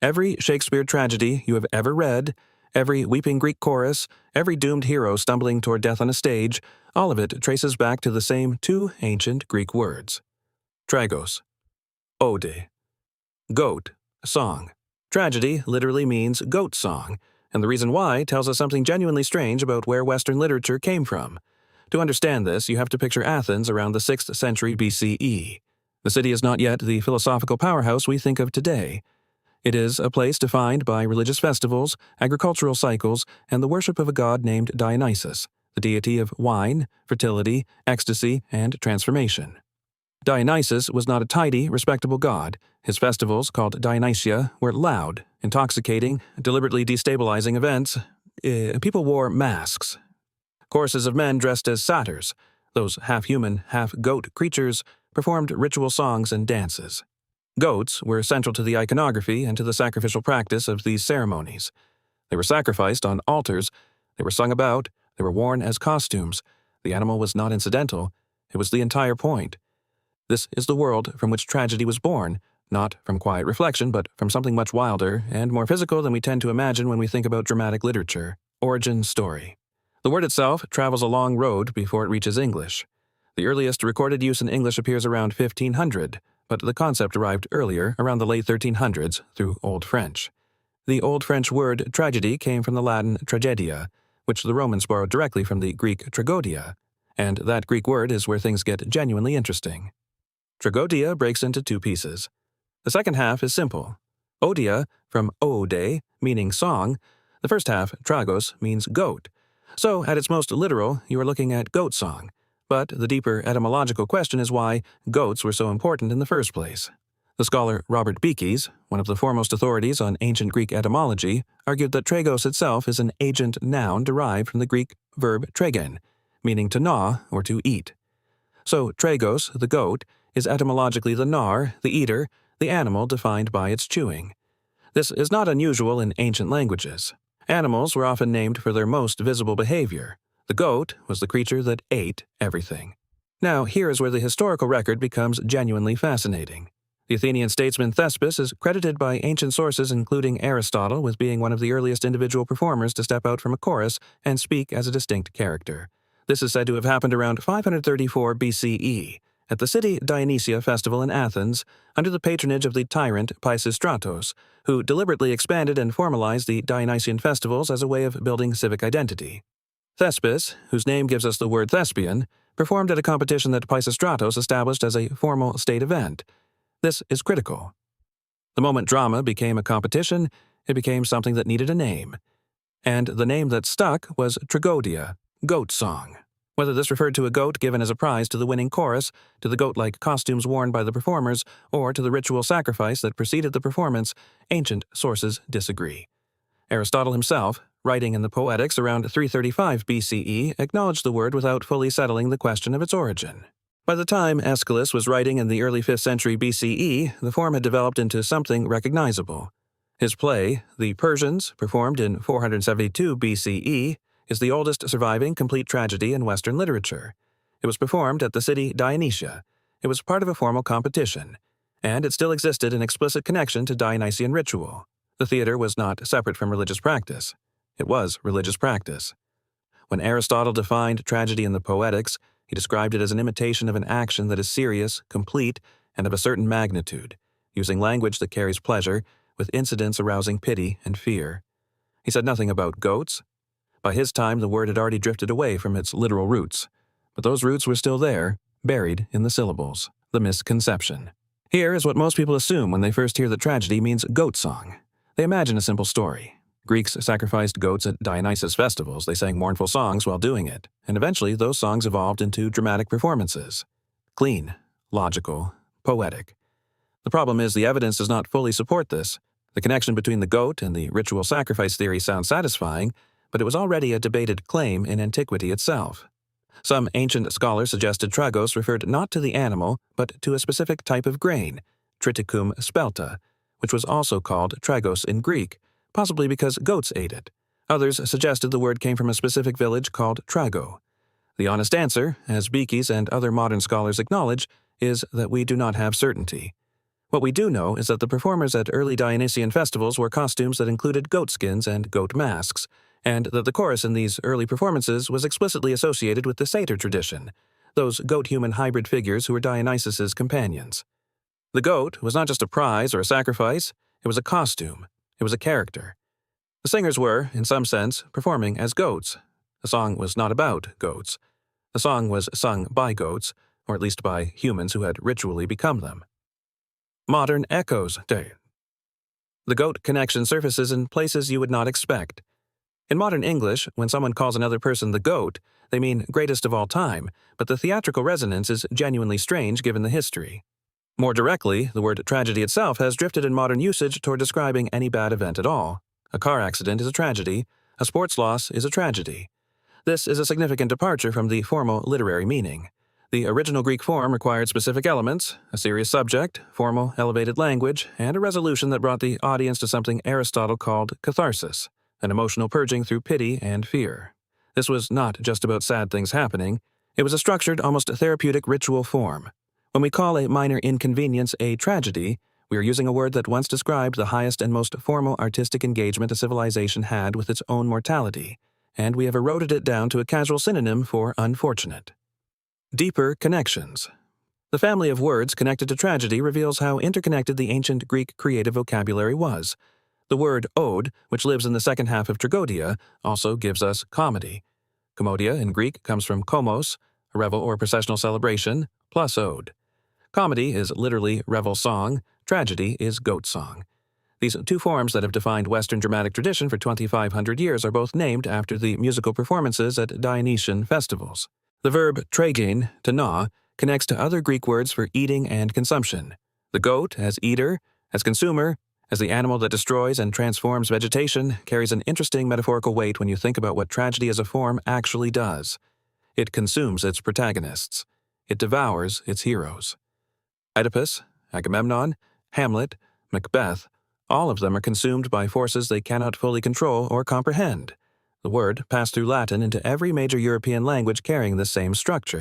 Every Shakespeare tragedy you have ever read, every weeping Greek chorus, every doomed hero stumbling toward death on a stage, all of it traces back to the same two ancient Greek words. Tragos, oide, goat, song. Tragedy literally means goat song, and the reason why tells us something genuinely strange about where Western literature came from. To understand this, you have to picture Athens around the 6th century BCE. The city is not yet the philosophical powerhouse we think of today. It is a place defined by religious festivals, agricultural cycles, and the worship of a god named Dionysus, the deity of wine, fertility, ecstasy, and transformation. Dionysus was not a tidy, respectable god. His festivals, called Dionysia, were loud, intoxicating, deliberately destabilizing events. People wore masks. Choruses of men dressed as satyrs, those half-human, half-goat creatures, performed ritual songs and dances. Goats were central to the iconography and to the sacrificial practice of these ceremonies. They were sacrificed on altars, they were sung about, they were worn as costumes. The animal was not incidental, it was the entire point. This is the world from which tragedy was born, not from quiet reflection, but from something much wilder and more physical than we tend to imagine when we think about dramatic literature. Origin story. The word itself travels a long road before it reaches English. The earliest recorded use in English appears around 1500, but the concept arrived earlier, around the late 1300s, through Old French. The Old French word tragedy came from the Latin tragedia, which the Romans borrowed directly from the Greek tragodia, and that Greek word is where things get genuinely interesting. Tragodia breaks into two pieces. The second half is simple. Odia, from oide, meaning song. The first half, tragos, means goat. So, at its most literal, you are looking at goat song. But the deeper etymological question is why goats were so important in the first place. The scholar Robert Beekes, one of the foremost authorities on ancient Greek etymology, argued that tragos itself is an agent noun derived from the Greek verb tragein, meaning to gnaw or to eat. So tragos, the goat, is etymologically the gnawer, the eater, the animal defined by its chewing. This is not unusual in ancient languages. Animals were often named for their most visible behavior. The goat was the creature that ate everything. Now, here is where the historical record becomes genuinely fascinating. The Athenian statesman Thespis is credited by ancient sources including Aristotle with being one of the earliest individual performers to step out from a chorus and speak as a distinct character. This is said to have happened around 534 BCE, at the city Dionysia festival in Athens, under the patronage of the tyrant Pisistratos, who deliberately expanded and formalized the Dionysian festivals as a way of building civic identity. Thespis, whose name gives us the word thespian, performed at a competition that Pisistratos established as a formal state event. This is critical. The moment drama became a competition, it became something that needed a name. And the name that stuck was tragodia, goat song. Whether this referred to a goat given as a prize to the winning chorus, to the goat-like costumes worn by the performers, or to the ritual sacrifice that preceded the performance, ancient sources disagree. Aristotle himself, writing in the Poetics around 335 BCE, acknowledged the word without fully settling the question of its origin. By the time Aeschylus was writing in the early 5th century BCE, the form had developed into something recognizable. His play, The Persians, performed in 472 BCE, is the oldest surviving complete tragedy in Western literature. It was performed at the city Dionysia. It was part of a formal competition, and it still existed in explicit connection to Dionysian ritual. The theater was not separate from religious practice. It was religious practice. When Aristotle defined tragedy in the Poetics, he described it as an imitation of an action that is serious, complete, and of a certain magnitude, using language that carries pleasure, with incidents arousing pity and fear. He said nothing about goats. By his time, the word had already drifted away from its literal roots, but those roots were still there, buried in the syllables, the misconception. Here is what most people assume when they first hear that tragedy means goat song. They imagine a simple story. Greeks sacrificed goats at Dionysus festivals. They sang mournful songs while doing it, and eventually those songs evolved into dramatic performances. Clean, logical, poetic. The problem is the evidence does not fully support this. The connection between the goat and the ritual sacrifice theory sounds satisfying, but it was already a debated claim in antiquity itself. Some ancient scholars suggested tragos referred not to the animal, but to a specific type of grain, triticum spelta, which was also called tragos in Greek, possibly because goats ate it. Others suggested the word came from a specific village called Trago. The honest answer, as Beekes and other modern scholars acknowledge, is that we do not have certainty. What we do know is that the performers at early Dionysian festivals wore costumes that included goat skins and goat masks, and that the chorus in these early performances was explicitly associated with the satyr tradition, those goat-human hybrid figures who were Dionysus's companions. The goat was not just a prize or a sacrifice, it was a costume, it was a character. The singers were, in some sense, performing as goats. The song was not about goats. The song was sung by goats, or at least by humans who had ritually become them. Modern echoes. The goat connection surfaces in places you would not expect. In modern English, when someone calls another person the goat, they mean greatest of all time, but the theatrical resonance is genuinely strange given the history. More directly, the word tragedy itself has drifted in modern usage toward describing any bad event at all. A car accident is a tragedy, a sports loss is a tragedy. This is a significant departure from the formal literary meaning. The original Greek form required specific elements, a serious subject, formal, elevated language, and a resolution that brought the audience to something Aristotle called catharsis, an emotional purging through pity and fear. This was not just about sad things happening, it was a structured, almost therapeutic ritual form. When we call a minor inconvenience a tragedy, we are using a word that once described the highest and most formal artistic engagement a civilization had with its own mortality, and we have eroded it down to a casual synonym for unfortunate. Deeper connections. The family of words connected to tragedy reveals how interconnected the ancient Greek creative vocabulary was. The word ode, which lives in the second half of tragodia, also gives us comedy. Commodia in Greek comes from komos, a revel or processional celebration, plus ode. Comedy is literally revel song, tragedy is goat song. These two forms that have defined Western dramatic tradition for 2,500 years are both named after the musical performances at Dionysian festivals. The verb tragein, to gnaw, connects to other Greek words for eating and consumption. The goat, as eater, as consumer, as the animal that destroys and transforms vegetation, carries an interesting metaphorical weight when you think about what tragedy as a form actually does. It consumes its protagonists. It devours its heroes. Oedipus, Agamemnon, Hamlet, Macbeth, all of them are consumed by forces they cannot fully control or comprehend. The word passed through Latin into every major European language carrying the same structure.